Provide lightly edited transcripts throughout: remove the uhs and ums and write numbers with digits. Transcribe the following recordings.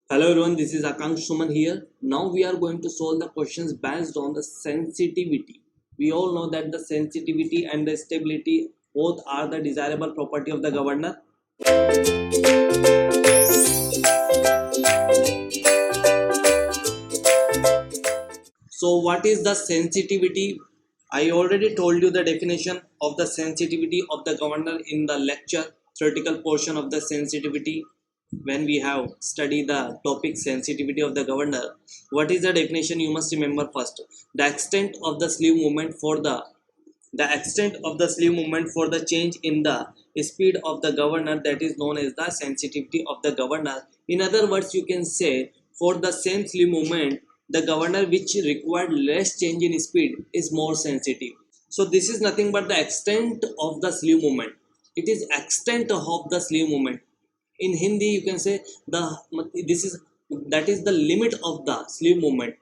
Hello everyone, this is Akansh Suman here. Now we are going to solve the questions based on the sensitivity. We all know that the sensitivity and the stability both are the desirable property of the governor. So what is the sensitivity? I already told you the definition of the sensitivity of the governor in the lecture, theoretical portion of the sensitivity when we have studied the topic sensitivity of the governor. What is the definition? You must remember first. The extent of the sleeve movement for the change in the speed of the governor, that is known as the sensitivity of the governor. In other words, you can say for the same sleeve movement, the governor which required less change in speed is more sensitive. So this is nothing but the extent of the sleeve movement. It is extent of the sleeve movement. In Hindi you can say the this is that is the limit of the sleeve movement.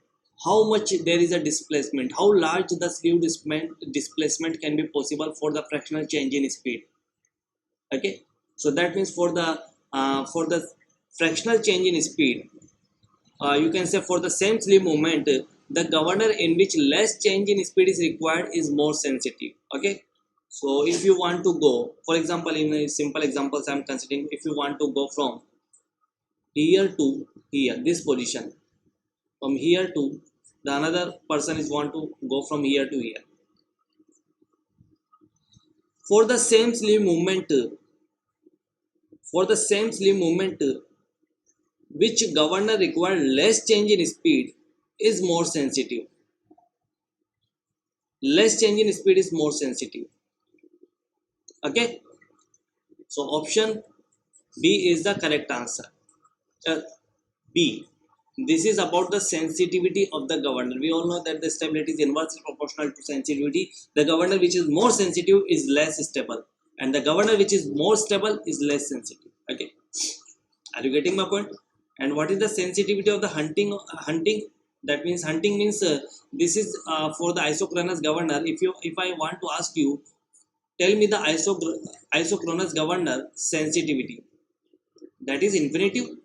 How much there is a displacement, how large the sleeve displacement can be possible for the fractional change in speed. Okay, so that means for the fractional change in speed, you can say for the same sleeve movement, the governor in which less change in speed is required is more sensitive. Okay, so if you want to go, for example, in a simple examples I'm considering, if you want to go from here to here, this position, from here to the another person is want to go from here to here, for the same sleeve movement, for the same sleeve movement, which governor require less change in speed is more sensitive. Less change in speed is more sensitive. Okay, so option B is the correct answer. B, this is about the sensitivity of the governor. We all know that the stability is inversely proportional to sensitivity. The governor which is more sensitive is less stable, and the governor which is more stable is less sensitive. Okay, are you getting my point? And what is the sensitivity of the hunting? That means hunting means this is for the isochronous governor. If I want to ask you, tell me the isochronous governor sensitivity. That is infinitive.